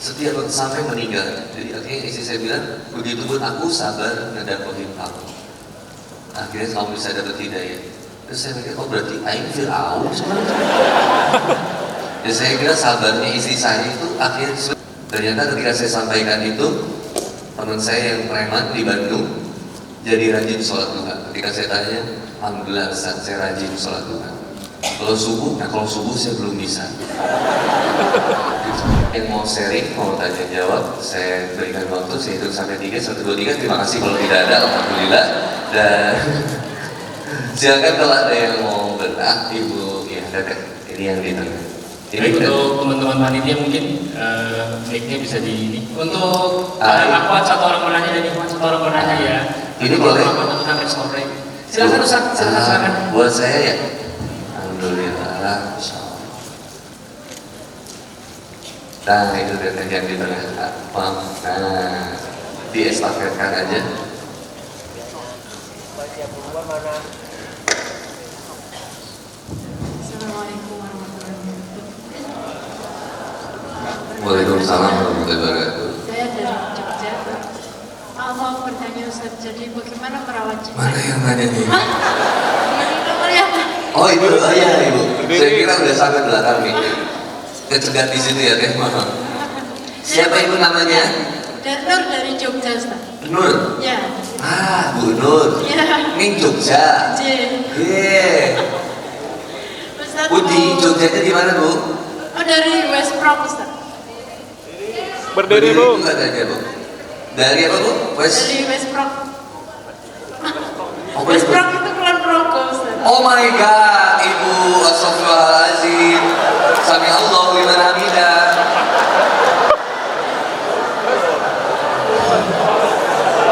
setiap sampai meninggal. Jadi akhirnya istri saya bilang, begitu pun aku sabar ngedapetin kamu, akhirnya kamu bisa dapet hidayah. Terus saya pikir, oh berarti aing Fir'aun sebenarnya. Ya saya kira sabarnya istri saya itu akhirnya, ternyata ketika saya sampaikan itu, teman saya yang preman di Bandung jadi rajin sholat duha. Ketika saya tanya, alhamdulillah Ustaz, saya rajin sholat duha. Kalau subuh saya belum bisa. Yang mau sharing, mau tanya jawab, saya berikan waktu, saya hitung sampai 3, 1, 2, 3. Terima kasih kalau tidak ada, alhamdulillah. Dan silakan kalau ada yang mau berak, ibu ya dekat. Ini yang di tengah. Jadi untuk teman-teman panitia mungkin mic-nya bisa di ini. Untuk aku satu orang menanya dan Ikhwan satu orang menanya ya. Ini boleh. Sampai sore. Silakan Ustaz, silakan. Buat saya ya. Alhamdulillah. Nah itu dari yang di tengah. Nah diestafetkan aja. Assalamualaikum warahmatullahi wabarakatuh. Waalaikumsalam warahmatullahi wabarakatuh. Saya dari Jogja. Mau bertanya Ustaz, jadi bagaimana merawat cinta? Mana yang nanya nih? Ini nomor yang Oh itu, oh iya ibu. Saya kira udah sampai belakang nih. Kecegat di situ ya teh. Siapa ibu namanya? Nur dari Jogja Ustaz. Nur. Ya. Ah Bu Nur. Ya. Ini Jogja. J. Ustaz. Bu di Jogjanya di mana Bu? Oh dari West Prom Ustaz. Berdiri Bu. Katanya Bu. Dari apa Bu? Dari West Prom. Oh, West Prom itu Kulon Progo Ustaz. Oh my God, Ibu, astagfirullahaladzim. Sami Allahu liman hamidah.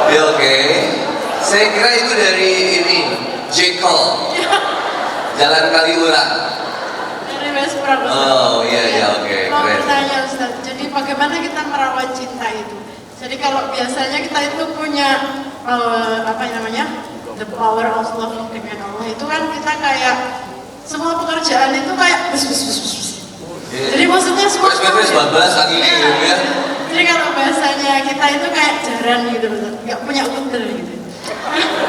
Ya oke. Saya kira itu dari ini, Jekyll. Jalan Kaliurang. Dari West Prom Ustaz. Oh iya oke. Mau Keren. bertanya Ustaz, jadi bagaimana kita merawat cinta itu? Jadi kalau biasanya kita itu punya apa namanya, the power of love dengan Allah itu kan kita kayak semua pekerjaan itu kayak bus. Jadi maksudnya semua. Bus bablas lagi nih ya. Jadi kalau bahasanya kita itu kayak jaran gitu, nggak punya uter gitu.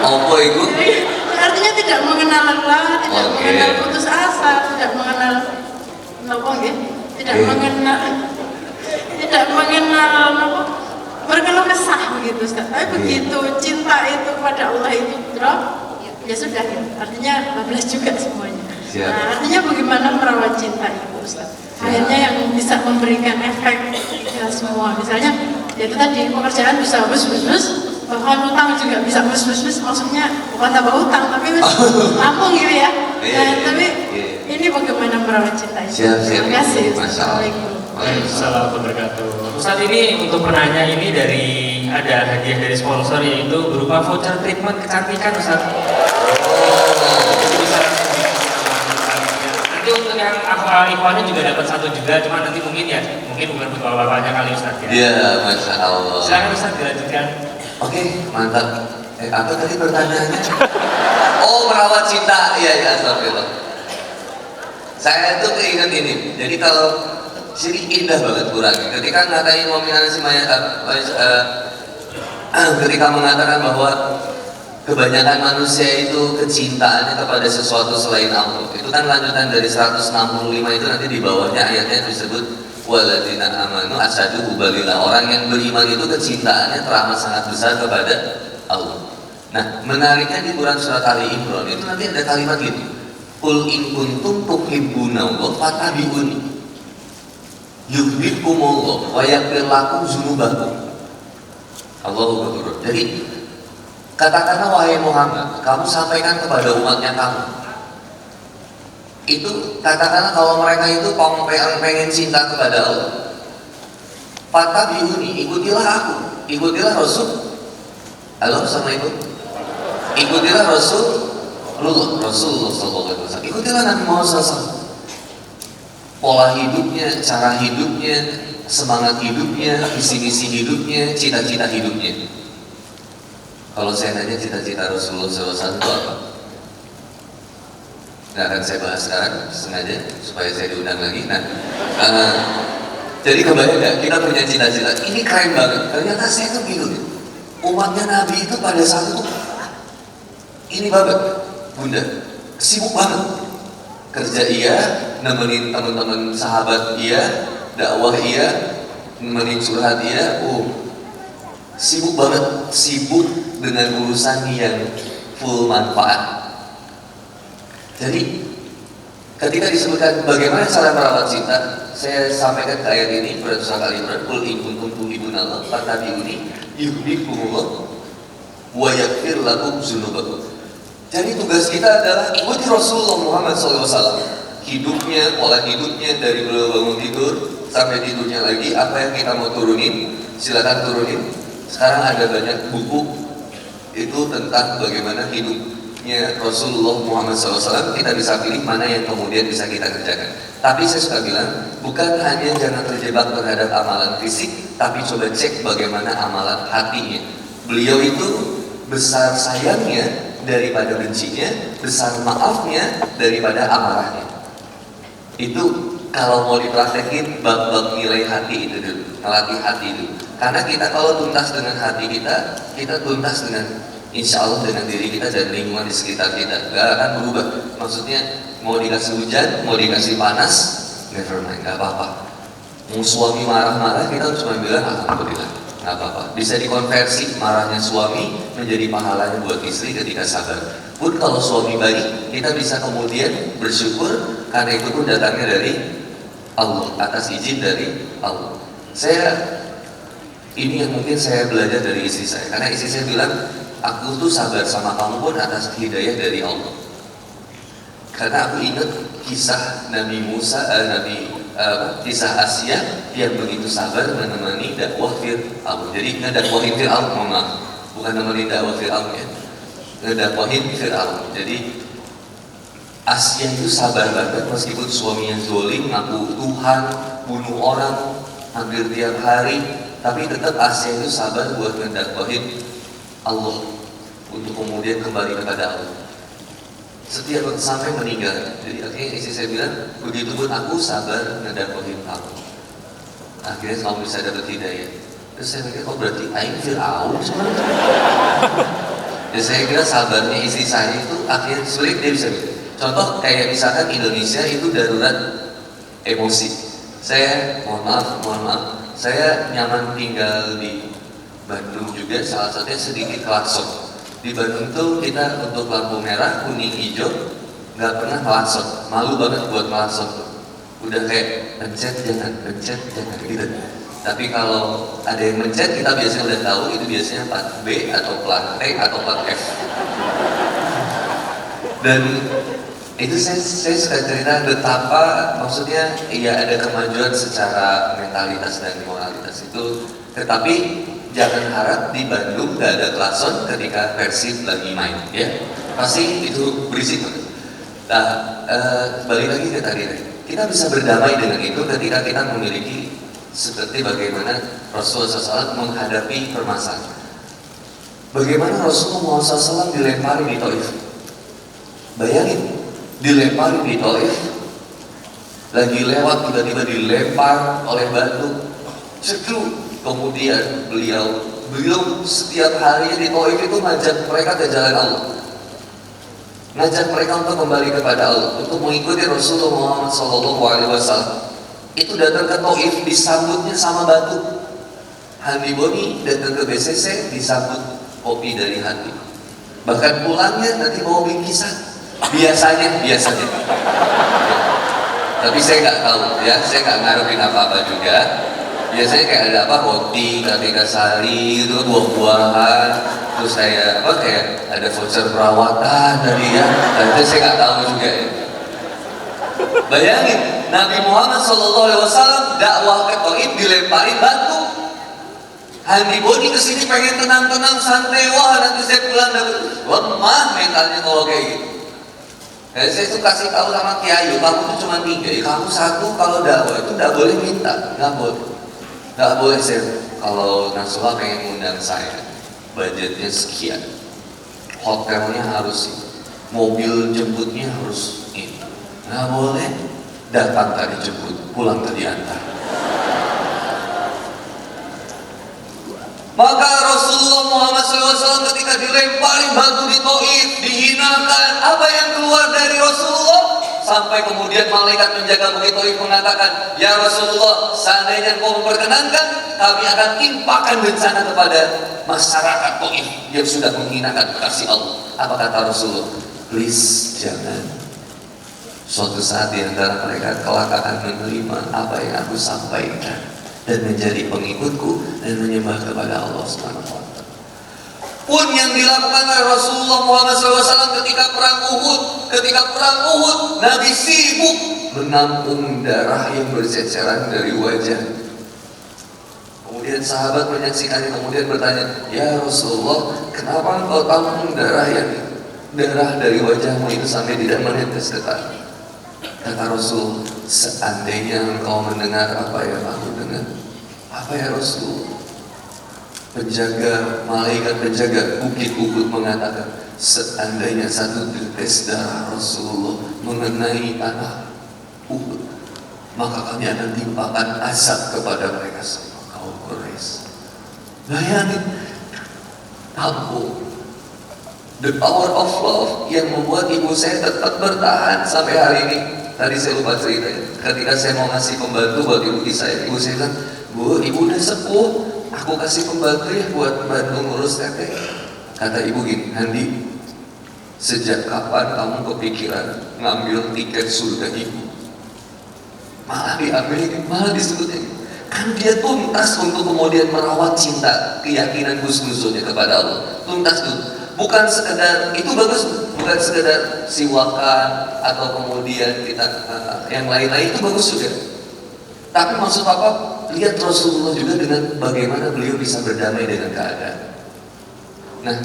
Apa itu? Jadi, artinya tidak mengenal lelah, tidak mengenal putus asa, tidak mengenal apa gitu, tidak mengenal apa, berkeluh kesah begitu Ustaz. Tapi begitu cinta itu kepada Allah itu drop, ya sudah ya. Artinya bablas juga semuanya. Nah, artinya bagaimana merawat cinta itu Ustaz? Akhirnya yang bisa memberikan efek ya semua. Misalnya ya itu tadi pekerjaan bisa bus, bahkan utang juga bisa bus. Maksudnya bukan tambah utang tapi lampung gitu ya. Nah, tapi ini bagaimana merawat cinta itu? Terima kasih. Assalamualaikum. Assalamualaikum warahmatullahi wabarakatuh. Ustaz ini untuk penanya ini dari ada hadiah dari sponsor yaitu berupa voucher treatment kecantikan Ustaz. Nanti untuk yang Ikhwannya juga dapat satu juga, cuma nanti mungkin bukan buat bapak-bapaknya kali Ustaz ya. Iya, Masya Allah. Silakan Ustaz dilanjutkan. Oke, mantap. Apa tadi pertanyaannya? Oh, merawat cinta. Iya, astagfirullah. Saya tuh keinget ini. Jadi kalau sini indah banget kurangnya. Ketika ngatain mominan si ketika mengatakan bahwa kebanyakan manusia itu kecintaannya kepada sesuatu selain Allah. Itu kan lanjutan dari 165 itu nanti di bawahnya ayatnya disebut waladina amanu asyadu hubalillah. Orang yang beriman itu kecintaannya teramat sangat besar kepada Allah. Nah, menariknya di Quran surat Ali Imran itu nanti ada kalimat gitu. Qul in kuntum tuhibbunallah fattabi'uni yuhibbukumullah wa yaghfir lakum dzunubakum. Allahu Akbar. Jadi katakanlah wahai Muhammad, kamu sampaikan kepada umatnya kamu. Itu katakanlah kalau mereka itu pengen cinta kepada Allah. Fattabi'uni, ikutilah aku, ikutilah Rasul. Halo, assalamualaikum. Ikutilah Rasulullah SAW. Ikutilah Nabi Muhammad SAW. Pola hidupnya, cara hidupnya, semangat hidupnya, visi-misi hidupnya, cita-cita hidupnya. Kalau saya nanya cita-cita Rasulullah SAW itu apa? Nggak akan saya bahas sekarang, sengaja supaya saya diundang lagi. Nah, Jadi kebayang nggak, kita punya cita-cita, ini keren banget. Ternyata saya tuh bingung. Umatnya Nabi itu pada saat itu, ini banget, bunda, sibuk banget. Kerja iya, nemenin teman-teman sahabat iya, dakwah iya, nemenin curhat iya, sibuk banget, sibuk dengan urusan yang full manfaat. Jadi ketika disebutkan bagaimana cara merawat cinta, saya sampaikan ke ayat ini pada surah Al-Imran, qul in kuntum tuhibbunallah fattabi'uni yuhibbukumullah wa yaghfir lakum dzunubakum. Jadi tugas kita adalah ikuti Rasulullah Muhammad SAW, hidupnya, pola hidupnya dari beliau bangun tidur sampai tidurnya lagi. Apa yang kita mau turunin, silakan turunin. Sekarang ada banyak buku itu tentang bagaimana hidupnya Rasulullah Muhammad SAW. Kita bisa pilih mana yang kemudian bisa kita kerjakan. Tapi saya suka bilang, bukan hanya jangan terjebak terhadap amalan fisik, tapi coba cek bagaimana amalan hatinya. Beliau itu besar sayangnya daripada bencinya, besar maafnya daripada amarahnya. Itu kalau mau dipraktekin bab-bab nilai hati itu dulu, melatih hati dulu. Karena kita kalau tuntas dengan hati kita, kita tuntas dengan insya Allah dengan diri kita dan lingkungan di sekitar kita. Gak akan berubah. Maksudnya mau dikasih hujan, mau dikasih panas, never mind, gak apa-apa. Mau suami marah-marah, kita cuma bilang alhamdulillah, gak apa-apa. Bisa dikonversi marahnya suami menjadi pahalanya buat istri ketika sabar. Pun kalau suami baik, kita bisa kemudian bersyukur karena itu pun datangnya dari Allah, atas izin dari Allah. Ini yang mungkin saya belajar dari istri saya, karena istri saya bilang, aku tuh sabar sama kamu pun atas hidayah dari Allah. Karena aku ingat kisah Nabi Musa, kisah Asia yang begitu sabar menemani dakwah Fir'aun. Jadi ngedakwahin Fir'aun, mohon maaf, bukan nemenin dakwah Fir'aun ya, ngedakwahin Fir'aun. Jadi Asia itu sabar banget meskipun suaminya zolim, ngaku Tuhan, bunuh orang hampir tiap hari, tapi tetap Asia itu sabar buat ngedakwahin Allah untuk kemudian kembali kepada Allah. Setiap sampai meninggal. Jadi akhirnya istri saya bilang, begitu pun aku sabar ngedakwahin kamu. Akhirnya kamu bisa dapat hidayah. Terus saya pikir, oh berarti aing Fir'aun sebenarnya. Dan saya kira sabarnya istri saya itu akhirnya sulit dia bisa bilang. Contoh kayak misalkan Indonesia itu darurat emosi. Saya mohon maaf, saya nyaman tinggal di Bandung juga, salah satunya sedikit klakson. Di Bandung tuh kita untuk lampu merah, kuning, hijau nggak pernah klakson, malu banget buat klakson tuh. Udah kayak pencet jangan gitu. Tapi kalau ada yang mencet kita biasanya udah tahu itu biasanya plat B atau plat T atau plat F. Dan itu saya suka cerita betapa maksudnya ya ada kemajuan secara mentalitas dan moralitas itu, tetapi jangan harap di Bandung gak ada klakson ketika Persib lagi main, ya pasti itu berisik banget. Nah, balik lagi ke tadi, kita bisa berdamai dengan itu ketika kita memiliki seperti bagaimana Rasulullah SAW menghadapi permasalahan. Bagaimana Rasulullah SAW dilempari di Taif? Bayangin, dilempari di Taif, lagi lewat tiba-tiba dilempar oleh batu, cekluk. Kemudian beliau setiap hari di Taif itu ngajak mereka ke jalan Allah, ngajak mereka untuk kembali kepada Allah, untuk mengikuti Rasulullah Muhammad SAW. Itu datang ke Taif disambutnya sama batu. Handi Boni datang ke BCC disambut kopi dari hati. Bahkan pulangnya nanti bawa bingkisan. Biasanya. Tapi saya nggak tahu ya, saya nggak ngarepin apa-apa juga. Biasanya kayak ada apa, roti, kartika sari, itu buah-buahan, terus kayak ada voucher perawatan tadi ya. Tapi saya nggak tahu juga ya. Bayangin, Nabi Muhammad SAW dakwah ke Taif dilemparin batu. Handi Boni kesini pengen tenang-tenang, santai, wah nanti saya pulang dapat lemah mentalnya kalau kayak gitu. Saya tuh kasih tahu sama Kiai, kamu tuh cuma 3, kamu 1 kalau dakwah itu nggak boleh minta, nggak boleh saya kalau Nasrullah pengen undang saya, budgetnya sekian, hotelnya harus ini, mobil jemputnya harus ini, nggak boleh datang tadi jemput, pulang tadi antar. Maka Rasulullah Muhammad SAW ketika dilemparin batu di Taif, dihinakan, apa yang keluar dari Rasulullah? Sampai kemudian malaikat menjaga Bukit Taif mengatakan, ya Rasulullah, seandainya engkau memperkenankan, kami akan timpakan bencana kepada masyarakat Taif yang sudah menghinakan kekasih Allah. Apa kata Rasulullah? Please, jangan. Suatu saat di antara mereka kelak akan menerima apa yang aku sampaikan dan menjadi pengikutku dan menyembah kepada Allah Subhanahu wa Ta'ala. Pun yang dilakukan oleh Rasulullah Muhammad SAW ketika perang Uhud, Nabi sibuk menampung darah yang berceceran dari wajah. Kemudian sahabat menyaksikannya, kemudian bertanya, ya Rasulullah, kenapa engkau tampung darah dari wajahmu itu sampai tidak menetes ke tanah? Kata Rasul, seandainya engkau mendengar apa yang aku dengar. Apa ya Rasul? Malaikat penjaga Bukit Uhud mengatakan, seandainya satu tetes darah Rasulullah mengenai tanah Uhud, maka kami akan timpakan azab kepada mereka semua kaum Quraisy. Bayangin, tampung. The power of love yang membuat ibu saya tetap bertahan sampai hari ini. Tadi saya lupa cerita, ketika saya mau ngasih pembantu buat ibu saya bilang, Bu, ibu udah sepuh, aku kasih pembantu ya buat bantu ngurus teteh. Kata ibu gini, Handi, sejak kapan kamu kepikiran ngambil tiket surga ibu? Malah diambil, malah disebutnya. Kan dia tuntas untuk kemudian merawat cinta, keyakinan husnuzonnya kepada Allah. Tuntas tuh. Bukan sekedar, itu bagus, bukan sekedar siwakan atau kemudian kita yang lain-lain, itu bagus juga. Tapi maksud Papa, lihat Rasulullah juga dengan bagaimana beliau bisa berdamai dengan keadaan. Nah,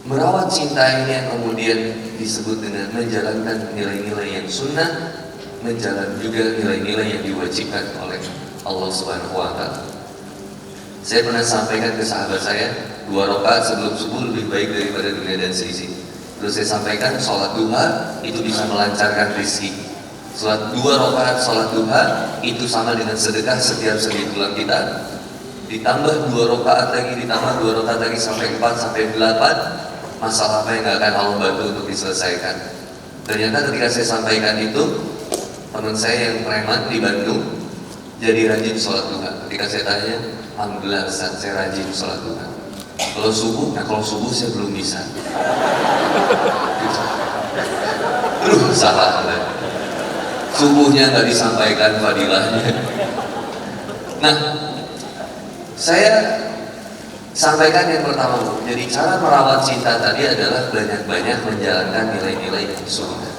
merawat cinta ini yang kemudian disebut dengan menjalankan nilai-nilai yang sunnah, menjalankan juga nilai-nilai yang diwajibkan oleh Allah Subhanahu wa Ta'ala. Saya pernah sampaikan ke sahabat saya, 2 rakaat sebelum subuh lebih baik daripada dunia dan seisi. Terus saya sampaikan, sholat duha itu bisa melancarkan rezeki. Sholat 2 rakaat sholat duha itu sama dengan sedekah setiap sendi tulang kita. Ditambah 2 rakaat lagi, ditambah 2 rakaat lagi sampai 4 sampai 8, masalah apa yang gak akan Allah bantu untuk diselesaikan. Ternyata ketika saya sampaikan itu, teman saya yang preman di Bandung jadi rajin sholat duha. Ketika saya tanya, alhamdulillah Ustaz, saya rajin sholat duha. Kalau subuh saya belum bisa. Salah. Subuhnya nggak disampaikan fadilahnya. Nah, saya sampaikan yang pertama, Bu. Jadi cara merawat cinta tadi adalah banyak-banyak menjalankan nilai-nilai yang sunnah,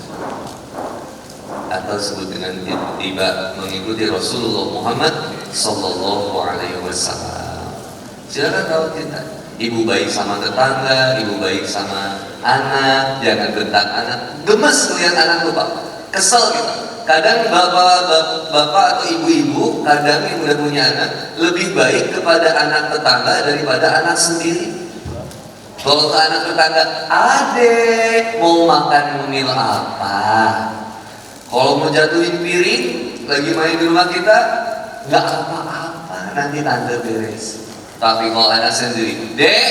atau sebut dengan tiba mengikuti Rasulullah Muhammad Sallallahu Alaihi Wasallam. Silakan rawat cinta. Ibu baik sama tetangga, ibu baik sama anak, jangan bentak anak. Gemes lihat anak lupa, kesel gitu. Kadang bapak atau ibu-ibu, kadang yang udah punya anak lebih baik kepada anak tetangga daripada anak sendiri. Kalau ke anak tetangga, adek mau makan ngemil apa? Kalau mau jatuhin piring, lagi main di rumah kita, nggak apa-apa, nanti tante beres. Tapi kalau anak sendiri, dek,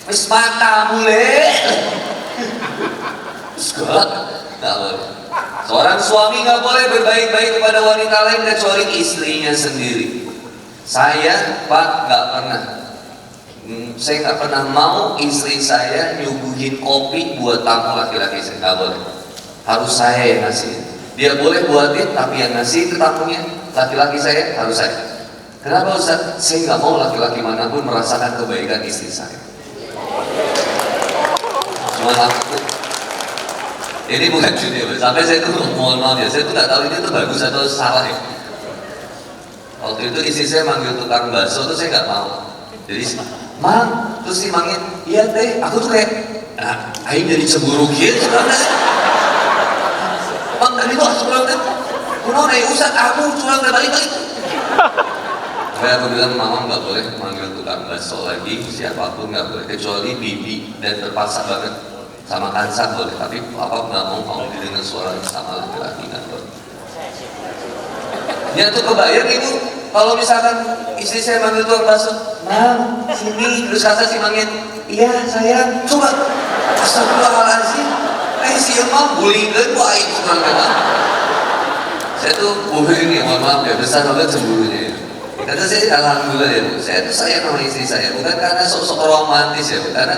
wis matamu le, segala, nggak boleh. Seorang suami nggak boleh berbaik-baik kepada wanita lain kecuali istrinya sendiri. Saya, Pak, nggak pernah. Saya nggak pernah mau istri saya nyuguhin kopi buat tamu laki-laki saya, nggak boleh. Harus saya yang ngasih. Dia boleh buatin, tapi yang ngasih ke tamunya laki-laki saya harus saya. Kenapa Ustaz? Saya nggak mau laki-laki manapun merasakan kebaikan istri saya. Cuma aku. Ini bukan judi. Sampai saya tuh mohon maaf ya, saya tuh nggak tahu ini tuh bagus atau salah ya. Waktu itu istri saya manggil tukang bakso tuh saya nggak mau. Jadi, Mang, terus dimangin, iya teh, aku tuh kayak, nah, aing jadi cemburu gitu sebenarnya. Bang, tadi tuh curang kan? Kuno nih, Ustaz, aku curang dan balik-balik. Saya aku bilang, Mama nggak boleh manggil tukang bakso lagi, siapapun nggak boleh, kecuali bibi, dan terpaksa banget sama Kansa boleh, tapi Papa nggak mau didengar suara sama laki-laki nggak boleh. Ya tuh kebayang ibu, kalau misalkan istri saya manggil tukang bakso, Bang, sini, terus kata si manggil, iya sayang, coba, astagfirullahaladzim, si emang bullyingkan, wah itu kan memang. Saya tuh bullying ya, mohon maaf ya, besar banget cemburunya ya. Kata saya, alhamdulillah ya, saya tuh sayang sama istri saya, bukan karena sok-sok romantis ya, karena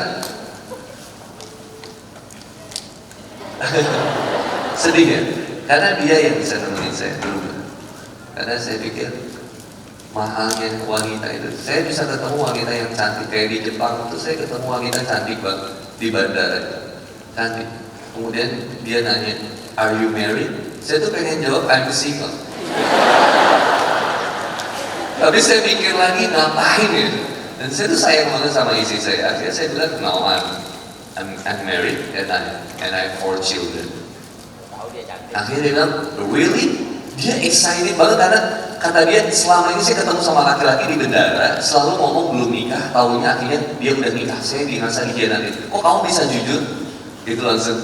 sedih ya, karena dia yang bisa nemenin saya dulu. Karena saya pikir mahalnya wanita itu, saya bisa ketemu wanita yang cantik kayak di Jepang itu, saya ketemu wanita cantik banget di bandara, cantik. Kemudian dia nanya, are you married? Saya tuh pengen jawab, I'm single. Tapi saya pikir lagi, ngapain ya? Dan saya tuh sayang banget sama istri saya. Akhirnya saya bilang, no, I'm married and I have 4 children. Akhirnya dia bilang, really? Dia excited banget karena kata dia, selama ini saya ketemu sama laki-laki di bandara, selalu ngomong belum nikah, tahunya akhirnya dia udah nikah. Saya dirasa dikhianatin. Kok kamu bisa jujur? Itu langsung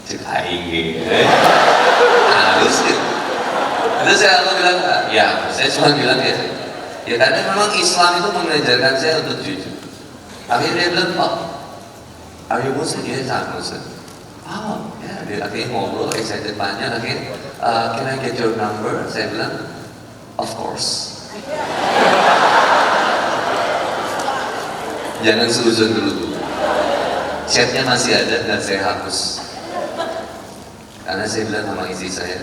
cek aing halus gitu. Terus saya langsung bilang, ya saya cuma bilang ya karena memang Islam itu mengajarkan saya untuk jujur. Akhirnya dia bilang, oh, are you Muslim? Dia sangat Muslim. Oh, ya, dia akhirnya ngobrol, excited panjang, akhirnya, can I get your number? Saya bilang, of course. Jangan suzon dulu. Chatnya masih ada dan saya hapus. Karena saya bilang sama istri saya,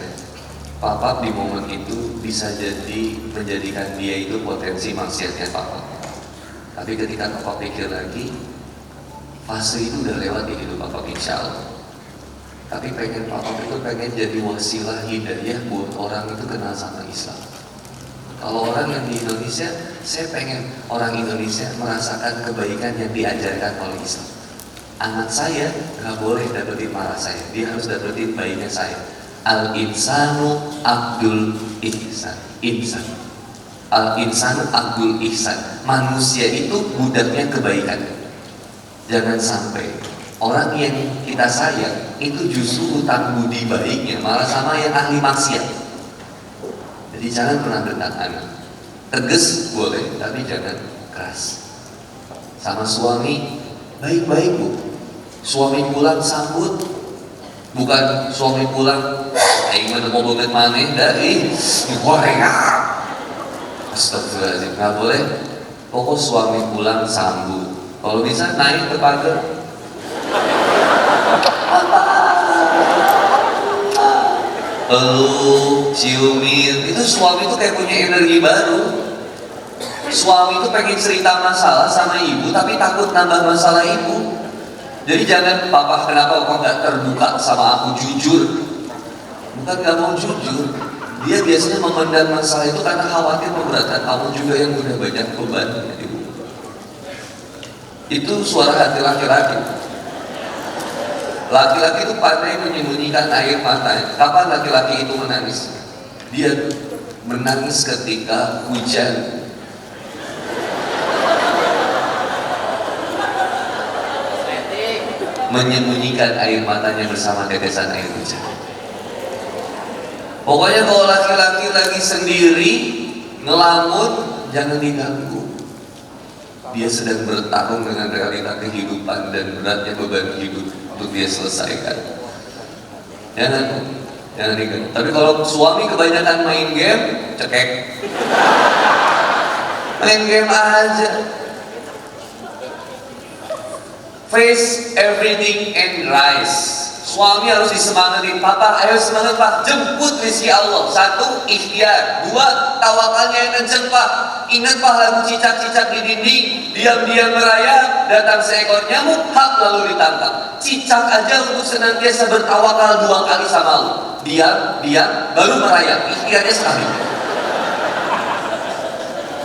Papa di momen itu bisa jadi menjadikan dia itu potensi maksiatnya Papa. Tapi ketika Papa pikir lagi, fase itu udah lewat di hidup Papa, insya Allah. Tapi pengen Papa itu pengen jadi wasilah hidayah buat orang itu kenal sama Islam. Kalau orang yang di Indonesia, saya pengen orang Indonesia merasakan kebaikan yang diajarkan oleh Islam. Anak saya nggak boleh dapetin marah saya, dia harus dapetin baiknya saya. Al-insanu abdul ihsan. Insan. Al-insanu abdul ihsan. Manusia itu budaknya kebaikan. Jangan sampai orang yang kita sayang itu justru utang budi baiknya malah sama yang ahli maksiat. Jadi jangan pernah bentak anak. Tegas boleh, tapi jangan keras. Sama suami baik-baik bu. Suami pulang sambut, bukan suami pulang aing mana mau banget maneh dari goreng. Astagfirullahaladzim, nggak boleh. Pokok suami pulang sambut. Kalau bisa naik ke pagar. Peluk, ciumin, itu suami itu kayak punya energi baru. Suami itu pengen cerita masalah sama ibu, tapi takut nambah masalah ibu. Jadi jangan, Papa kenapa kok nggak terbuka sama aku jujur? Bukan nggak mau jujur, dia biasanya memendam masalah itu karena khawatir memberatkan kamu juga yang udah banyak beban. Itu suara hati laki-laki. Laki-laki itu pandai menyembunyikan air matanya. Kapan laki-laki itu menangis? Dia menangis ketika hujan. Menyembunyikan air matanya bersama tetesan air hujan. Pokoknya kalau laki-laki lagi sendiri ngelamun, jangan diganggu. Dia sedang bertarung dengan realita kehidupan dan beratnya beban hidup untuk dia selesaikan. Jangan diganggu. Tapi kalau suami kebanyakan main game, cekek. Main game aja. Face everything and rise. Suami harus disemangatin. Papa, ayo semangat Pak, jemput rezeki Allah. 1, ikhtiar. 2, tawakalnya yang kenceng Pak. Ingat Pak lagu cicak-cicak di dinding. Diam-diam merayap, datang seekor nyamuk, hak lalu ditangkap. Cicak aja untuk senantiasa bertawakal 2 kali sama Allah. Diam, baru merayap. Ikhtiarnya sekali.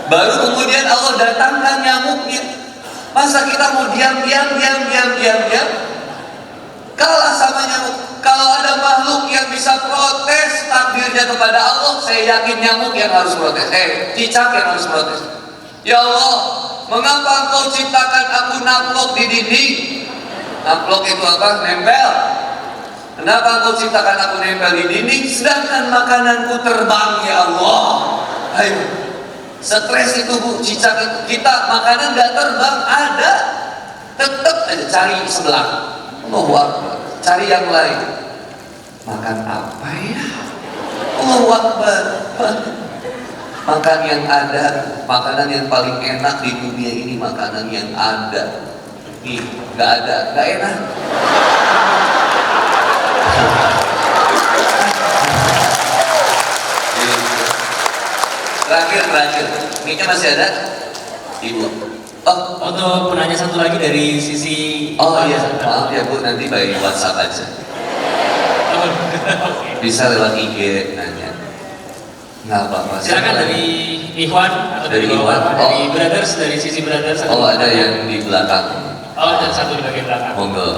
Baru kemudian Allah datangkan nyamuknya. Masa kita mau diam? Kalah sama nyamuk. Kalau ada makhluk yang bisa protes takdirnya kepada Allah, saya yakin nyamuk yang harus protes. Cicak yang harus protes. Ya Allah, mengapa Engkau ciptakan aku naplok di dinding? Naplok itu apa? Nempel. Kenapa Engkau ciptakan aku nempel di dinding, sedangkan makananku terbang ya Allah? Ayo. Stres itu Bu, cicak itu. Kita makanan nggak terbang, ada. Tetap aja cari sebelah. Allahu Akbar. Cari yang lain. Makan apa ya? Allahu Akbar. Makan yang ada. Makanan yang paling enak di dunia ini makanan yang ada. Nih, nggak ada, nggak enak. Terakhir, mic-nya masih ada? Ibu. Oh, Untuk penanya satu lagi dari sisi iya, maaf ya Bu, nanti by WhatsApp aja. Bisa lewat IG nanya. Nggak apa-apa. Silakan dari Ikhwan atau Dari bawah, Ikhwan. dari Brothers, dari sisi Brothers. Oh, ada yang di belakang. Oh, dan satu di bagian belakang. Monggo.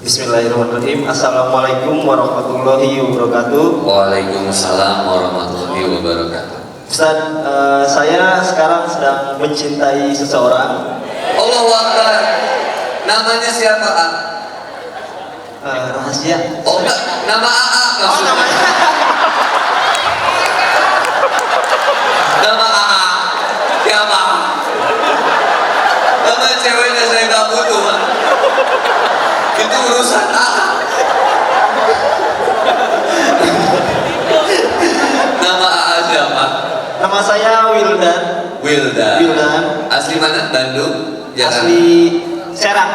Bismillahirrahmanirrahim. Assalamualaikum warahmatullahi wabarakatuh. Waalaikumsalam warahmatullahi wabarakatuh. Ustaz, saya sekarang sedang mencintai seseorang. Allahu Akbar. Namanya siapa? A? Rahasia. Oh enggak, nama AA maksudnya. Nama AA. Siapa? Nama ceweknya saya nggak butuh, Pak. Itu urusan AA. Nama AA siapa? Nama saya Wildan. Wildan. Asli mana? Bandung? Jakarta? Asli Serang.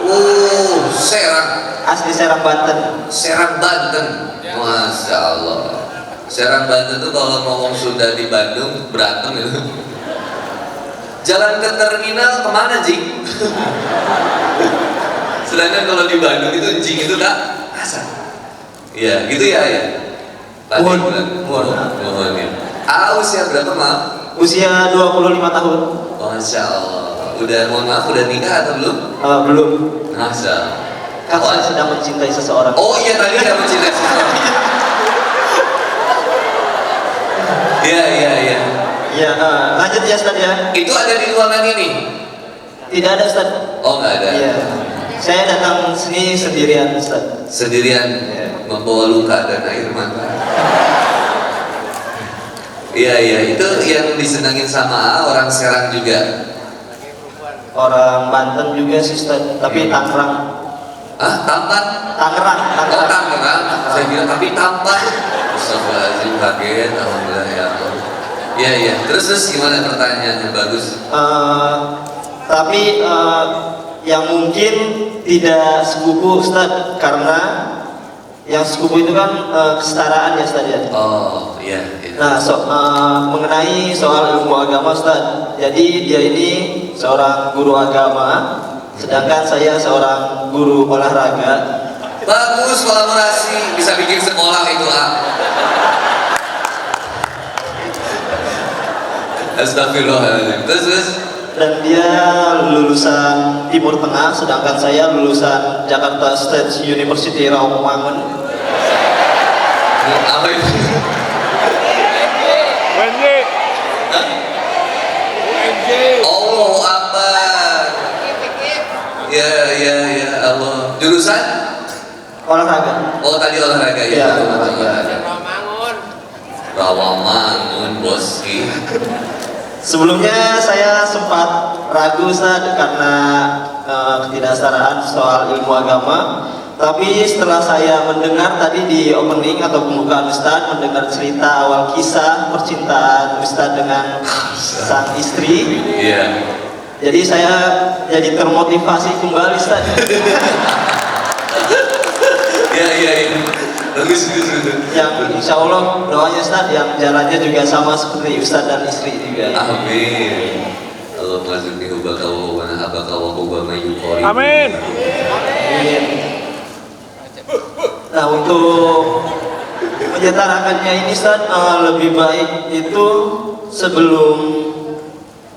Oh, Serang. Asli Serang, Banten. Serang Banten. Masya Allah. Serang Banten tuh kalau ngomong Sunda di Bandung berantem itu. Jalan ke terminal kemana, Jing? Sedangkan kalau di Bandung itu Jing itu Kak asal. Iya, gitu ya ya. Tadi bilang mohon ya. Usia berapa maaf? Usia 25 tahun. Masya Allah. Udah mohon maaf udah nikah atau belum? Belum. Masya Allah. Kan saya sedang mencintai seseorang. Oh iya tadi saya mencintai seseorang. Iya. Ya, lanjut ya Ustaz ya. Itu ada di ruangan ini? Tidak ada Ustaz. Oh nggak ada. Iya. Saya datang sini sendirian Ustaz. Sendirian membawa luka dan air mata. Iya itu yang disenangin sama orang Serang juga. Orang Banten juga sih Ustaz, tapi Tangerang. Tampan? Tangerang. Oh Tangerang. Saya bilang tapi tampan. Astagfirullahaladzim, kaget. Alhamdulillah ya Allah. Iya. Terus gimana pertanyaannya? Bagus. Tapi yang mungkin tidak sepupu Ustaz, karena yang sepupu itu kan kesetaraan ya Ustaz ya. Oh iya. Nah, mengenai soal ilmu agama Ustaz, jadi dia ini seorang guru agama, sedangkan saya seorang guru olahraga. Bagus kolaborasi, bisa bikin sekolah itu Astagfirullahaladzim. Terus Dan dia lulusan Timur Tengah, sedangkan saya lulusan Jakarta State University Rawamangun. apa itu? Allahu Akbar. Ya Allah. Jurusan? Olahraga. Oh tadi olahraga ya. Ya, Olahraga. Rawamangun Boski. Sebelumnya saya sempat ragu Ustaz karena ketidaksetaraan soal ilmu agama. Tapi setelah saya mendengar tadi di opening atau pembukaan Ustaz, mendengar cerita awal kisah percintaan Ustaz dengan sang istri, Iya. jadi saya jadi termotivasi kembali Ustaz. Iya. Bagus. Yang insya Allah doanya Ustaz yang jalannya juga sama seperti Ustaz dan istri juga. Amin. Allah mazuki hubaka wa nahabaka wa huwa mayyukori. Amin. Nah, untuk menyetarakannya ini Ustaz, lebih baik itu sebelum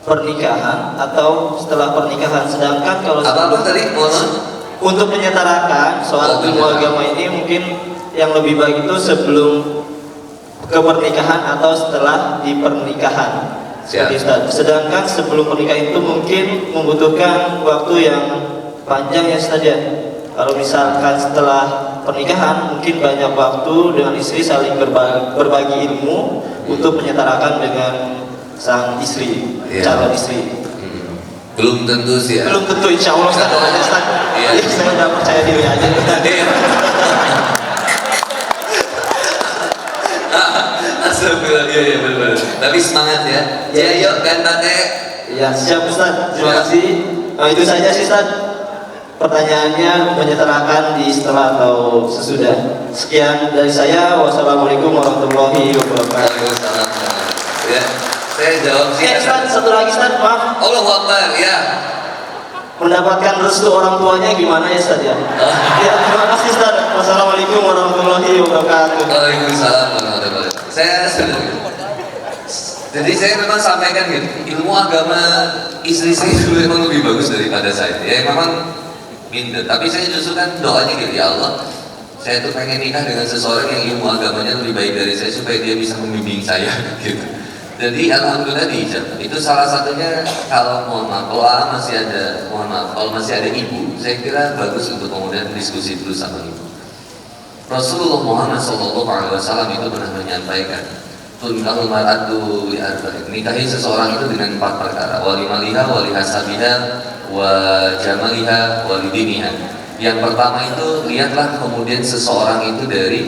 pernikahan atau setelah pernikahan. Sedangkan kalau Apa tadi? Mohon. untuk menyetarakan soal ilmu agama ini mungkin yang lebih baik itu sebelum ke pernikahan atau setelah di pernikahan. Seperti Ustaz. Sedangkan sebelum pernikahan itu mungkin membutuhkan waktu yang panjang ya Ustaz ya. Kalau misalkan setelah pernikahan mungkin banyak waktu dengan istri saling berbagi ilmu untuk menyetarakan dengan sang istri, calon istri. Belum tentu sih ya. Belum tentu, insya Allah Ustaz. Iya. Saya udah percaya diri aja. Astagfirullah, iya benar. Tapi semangat ya. Ya yuk kan pakai. Ya siap Ustaz. Terima kasih. Nah, itu saja sih Ustaz. Pertanyaannya menyetarakan di setelah atau sesudah. Sekian dari saya. Wassalamualaikum warahmatullahi wabarakatuh. Waalaikumsalam. Ya, saya jawab sih. Ustaz, satu lagi Ustaz, maaf. Allahu Akbar, ya. Mendapatkan restu orang tuanya gimana ya Ustaz ya? Ya, terima kasih Ustaz. Wassalamualaikum warahmatullahi wabarakatuh. Waalaikumsalam warahmatullahi wabarakatuh. Jadi saya memang sampaikan gitu, ilmu agama istri saya dulu memang lebih bagus daripada saya. Ya memang minder, tapi saya justru kan doanya gitu, ya Allah, saya tuh pengen nikah dengan seseorang yang ilmu agamanya lebih baik dari saya supaya dia bisa membimbing saya gitu. Jadi alhamdulillah diijabah. Itu salah satunya. Kalau mohon maaf, kalau masih ada, mohon maaf, kalau masih ada ibu, saya kira bagus untuk kemudian diskusi dulu sama ibu. Rasulullah Muhammad SAW itu pernah menyampaikan, tunkahul mar'atu li arba'in, nikahi seseorang itu dengan 4 perkara, wali maliha, wali hasabiha, wa jamaliha, wali diniha. Yang pertama itu lihatlah kemudian seseorang itu dari